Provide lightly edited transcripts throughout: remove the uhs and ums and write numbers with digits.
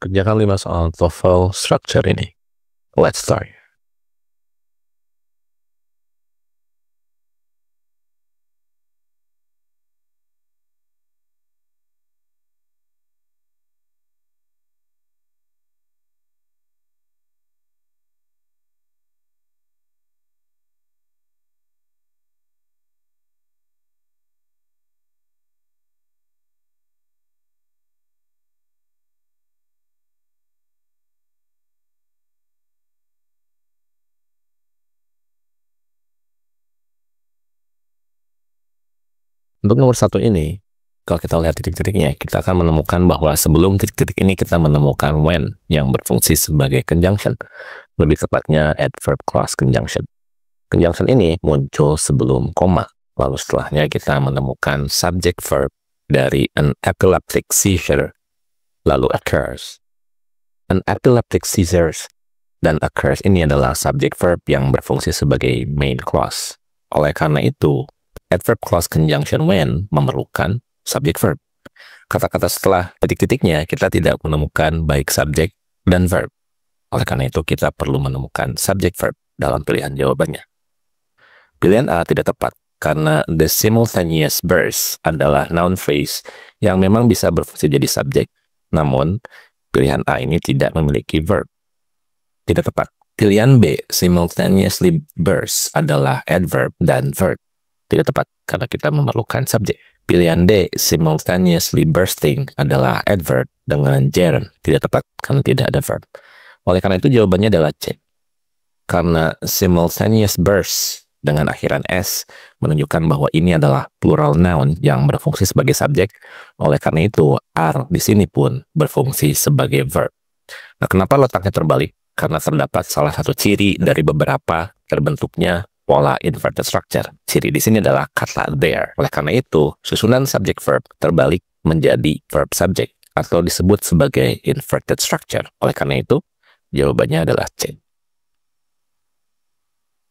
Kerjakan 5 soal TOEFL structure ini. Let's start. Untuk nomor 1 ini, kalau kita lihat titik-titiknya, kita akan menemukan bahwa sebelum titik-titik ini kita menemukan when yang berfungsi sebagai conjunction. Lebih tepatnya adverb clause conjunction. Conjunction ini muncul sebelum koma. Lalu setelahnya kita menemukan subject verb dari an epileptic seizure. Lalu occurs. An epileptic seizures dan occurs ini adalah subject verb yang berfungsi sebagai main clause. Oleh karena itu, adverb clause conjunction when memerlukan subject verb. Kata-kata setelah titik-titiknya kita tidak menemukan baik subjek dan verb. Oleh karena itu kita perlu menemukan subject verb dalam pilihan jawabannya. Pilihan A tidak tepat karena the simultaneous burst adalah noun phrase yang memang bisa berfungsi jadi subjek, namun pilihan A ini tidak memiliki verb. Tidak tepat. Pilihan B, simultaneously burst, adalah adverb dan verb. Tidak tepat, karena kita memerlukan subjek. Pilihan D, simultaneously bursting, adalah adverb dengan gerund. Tidak tepat, karena tidak ada verb. Oleh karena itu, jawabannya adalah C. Karena simultaneous burst dengan akhiran S menunjukkan bahwa ini adalah plural noun yang berfungsi sebagai subjek. Oleh karena itu, are di sini pun berfungsi sebagai verb. Nah, kenapa letaknya terbalik? Karena terdapat salah satu ciri dari beberapa terbentuknya pola inverted structure. Ciri di sini adalah kata there. Oleh karena itu, susunan subject verb terbalik menjadi verb subject atau disebut sebagai inverted structure. Oleh karena itu, jawabannya adalah C.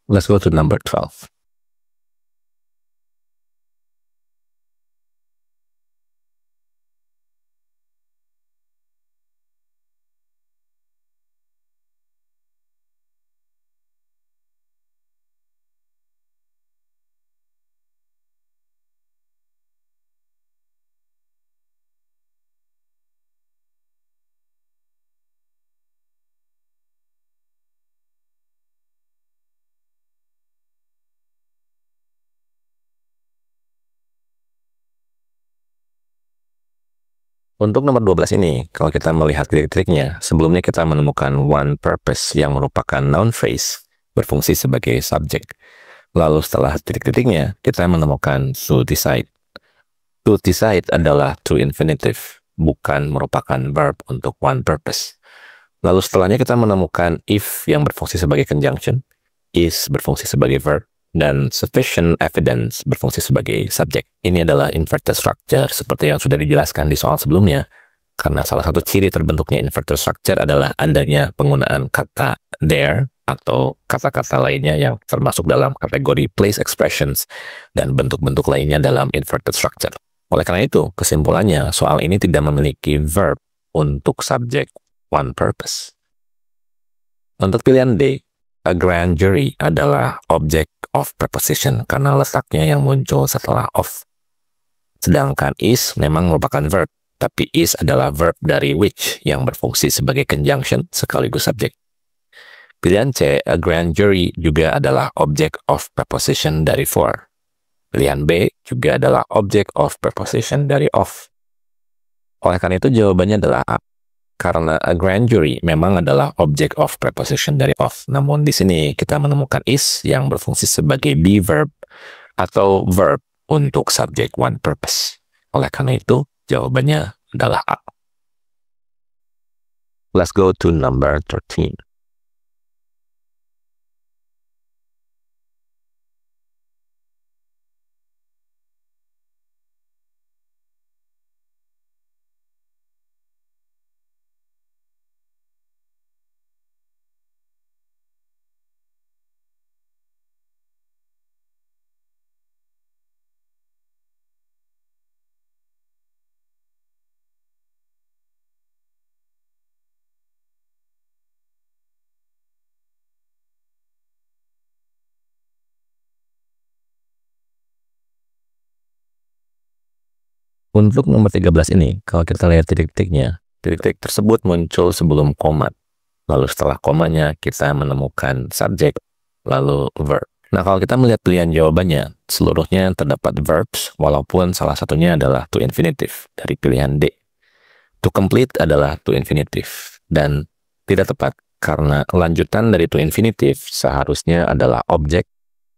Let's go to number 12. Untuk nomor 12 ini, kalau kita melihat titik-titiknya, sebelumnya kita menemukan one purpose yang merupakan noun phrase, berfungsi sebagai subjek. Lalu setelah titik-titiknya, kita menemukan to decide. To decide adalah to infinitive, bukan merupakan verb untuk one purpose. Lalu setelahnya kita menemukan if yang berfungsi sebagai conjunction, is berfungsi sebagai verb, dan sufficient evidence berfungsi sebagai subjek. Ini adalah inverted structure seperti yang sudah dijelaskan di soal sebelumnya. Karena salah satu ciri terbentuknya inverted structure adalah adanya penggunaan kata there atau kata-kata lainnya yang termasuk dalam kategori place expressions dan bentuk-bentuk lainnya dalam inverted structure. Oleh karena itu, kesimpulannya soal ini tidak memiliki verb untuk subjek one purpose. Untuk pilihan D, a grand jury adalah object of preposition karena letaknya yang muncul setelah of. Sedangkan is memang merupakan verb, tapi is adalah verb dari which yang berfungsi sebagai conjunction sekaligus subjek. Pilihan C, a grand jury juga adalah object of preposition dari for. Pilihan B juga adalah object of preposition dari of. Oleh karena itu jawabannya adalah A. Karena a grand jury memang adalah object of preposition dari of. Namun di sini kita menemukan is yang berfungsi sebagai be verb atau verb untuk subject one purpose. Oleh karena itu jawabannya adalah A. Let's go to number 13. Untuk nomor 13 ini, kalau kita lihat titik-titiknya, titik-titik tersebut muncul sebelum koma. Lalu setelah komanya, kita menemukan subjek, lalu verb. Nah, kalau kita melihat pilihan jawabannya, seluruhnya terdapat verbs, walaupun salah satunya adalah to infinitive dari pilihan D. To complete adalah to infinitive, dan tidak tepat karena lanjutan dari to infinitive seharusnya adalah objek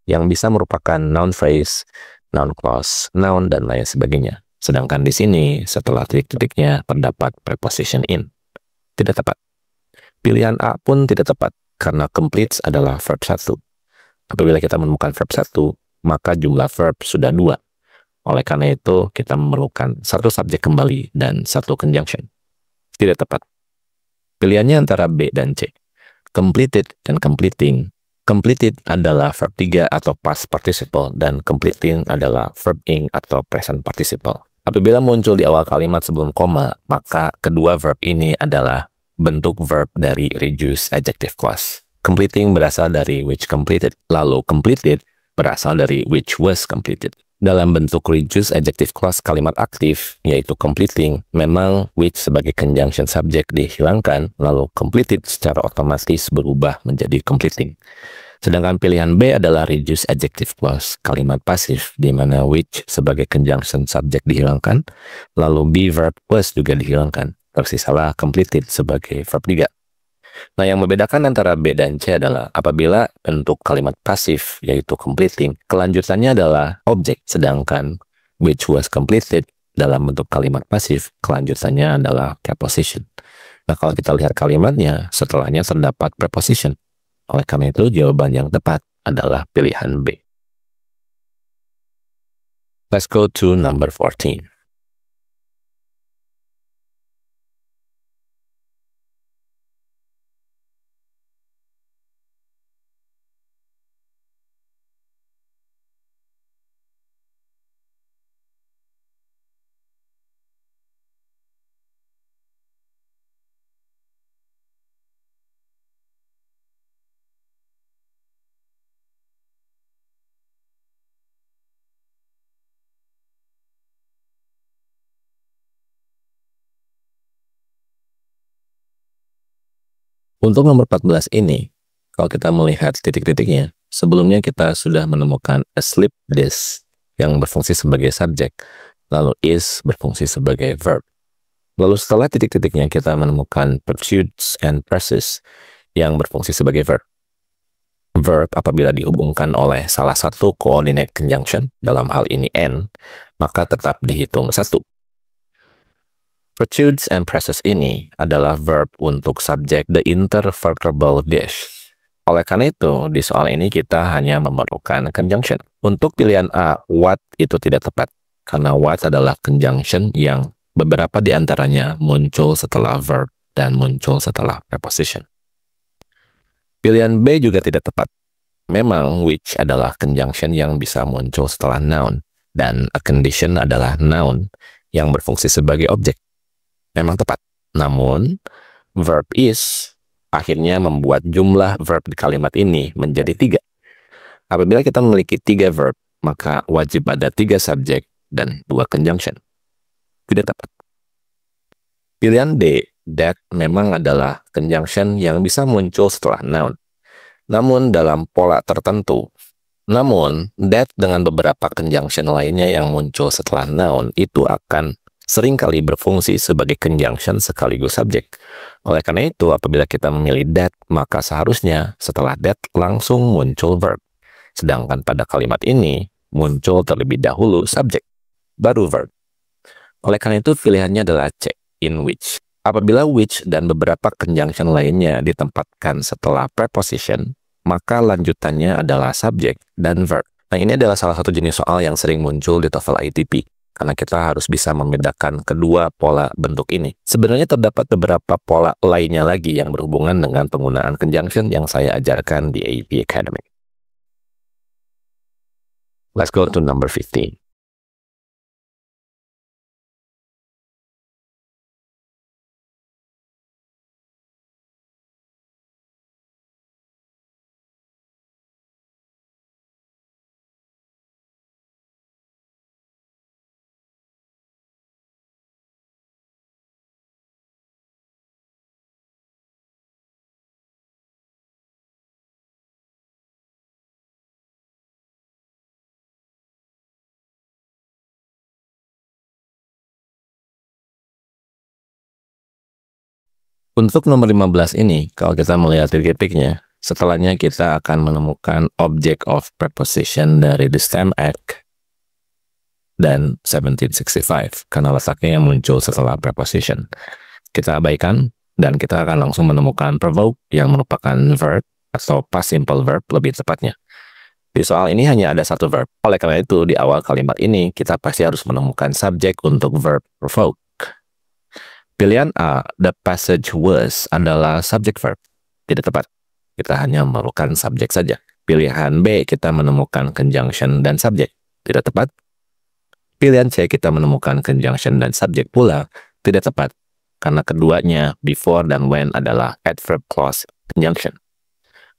yang bisa merupakan noun phrase, noun clause, noun, dan lain sebagainya. Sedangkan di sini, setelah titik-titiknya terdapat preposition in. Tidak tepat. Pilihan A pun tidak tepat, karena complete adalah verb 1. Apabila kita menemukan verb 1, maka jumlah verb sudah 2. Oleh karena itu, kita memerlukan satu subjek kembali dan satu conjunction. Tidak tepat. Pilihannya antara B dan C. Completed dan completing. Completed adalah verb 3 atau past participle, dan completing adalah verb ing atau present participle. Apabila muncul di awal kalimat sebelum koma, maka kedua verb ini adalah bentuk verb dari reduced adjective clause. Completing berasal dari which completed, lalu completed berasal dari which was completed. Dalam bentuk reduced adjective clause kalimat aktif, yaitu completing, memang which sebagai conjunction subject dihilangkan, lalu completed secara otomatis berubah menjadi completing. Sedangkan pilihan B adalah reduced adjective clause kalimat pasif, di mana which sebagai conjunction subject dihilangkan, lalu be verb was juga dihilangkan. Tersisalah completed sebagai verb 3. Nah, yang membedakan antara B dan C adalah apabila bentuk kalimat pasif, yaitu completing, kelanjutannya adalah objek, sedangkan which was completed dalam bentuk kalimat pasif, kelanjutannya adalah preposition. Nah, kalau kita lihat kalimatnya, setelahnya terdapat preposition. Oleh karena itu, jawaban yang tepat adalah pilihan B. Let's go to number 14. Untuk nomor 14 ini, kalau kita melihat titik-titiknya, sebelumnya kita sudah menemukan a slip disc yang berfungsi sebagai subjek, lalu is berfungsi sebagai verb. Lalu setelah titik-titiknya kita menemukan pursuits and presses yang berfungsi sebagai verb. Verb apabila dihubungkan oleh salah satu coordinate conjunction, dalam hal ini n, maka tetap dihitung satu. Pursuits and presses ini adalah verb untuk subjek the intervertebral dish. Oleh karena itu, di soal ini kita hanya memerlukan conjunction. Untuk pilihan A, what itu tidak tepat, karena what adalah conjunction yang beberapa di antaranya muncul setelah verb dan muncul setelah preposition. Pilihan B juga tidak tepat. Memang which adalah conjunction yang bisa muncul setelah noun, dan a condition adalah noun yang berfungsi sebagai objek. Memang tepat. Namun, verb is akhirnya membuat jumlah verb di kalimat ini menjadi 3. Apabila kita memiliki 3 verb, maka wajib ada 3 subjek dan 2 conjunction. Tidak tepat. Pilihan D, that memang adalah conjunction yang bisa muncul setelah noun. Namun dalam pola tertentu. Namun, that dengan beberapa conjunction lainnya yang muncul setelah noun itu akan seringkali berfungsi sebagai conjunction sekaligus subjek. Oleh karena itu, apabila kita memilih that, maka seharusnya setelah that langsung muncul verb. Sedangkan pada kalimat ini, muncul terlebih dahulu subjek, baru verb. Oleh karena itu, pilihannya adalah C, in which. Apabila which dan beberapa conjunction lainnya ditempatkan setelah preposition, maka lanjutannya adalah subjek dan verb. Nah, ini adalah salah satu jenis soal yang sering muncul di TOEFL ITP. Karena kita harus bisa membedakan kedua pola bentuk ini. Sebenarnya terdapat beberapa pola lainnya lagi yang berhubungan dengan penggunaan conjunction yang saya ajarkan di AP Academy. Let's go to number 15. Untuk nomor 15 ini, kalau kita melihat titik-titiknya, setelahnya kita akan menemukan object of preposition dari the stem act dan 1765, karena letaknya yang muncul setelah preposition. Kita abaikan, dan kita akan langsung menemukan provoke yang merupakan verb atau past simple verb lebih tepatnya. Di soal ini hanya ada satu verb, oleh karena itu di awal kalimat ini kita pasti harus menemukan subjek untuk verb provoke. Pilihan A, the passage was adalah subject verb. Tidak tepat. Kita hanya memerlukan subjek saja. Pilihan B, kita menemukan conjunction dan subjek. Tidak tepat. Pilihan C, kita menemukan conjunction dan subjek pula. Tidak tepat. Karena keduanya, before dan when adalah adverb clause conjunction.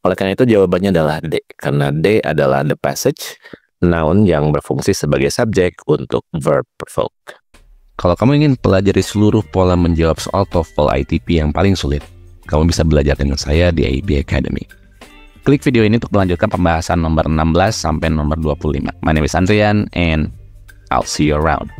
Oleh karena itu jawabannya adalah D. Karena D adalah the passage, noun yang berfungsi sebagai subjek untuk verb provoke. Kalau kamu ingin pelajari seluruh pola menjawab soal TOEFL ITP yang paling sulit, kamu bisa belajar dengan saya di AIB Academy. Klik video ini untuk melanjutkan pembahasan nomor 16 sampai nomor 25. My name is Andrian and I'll see you around.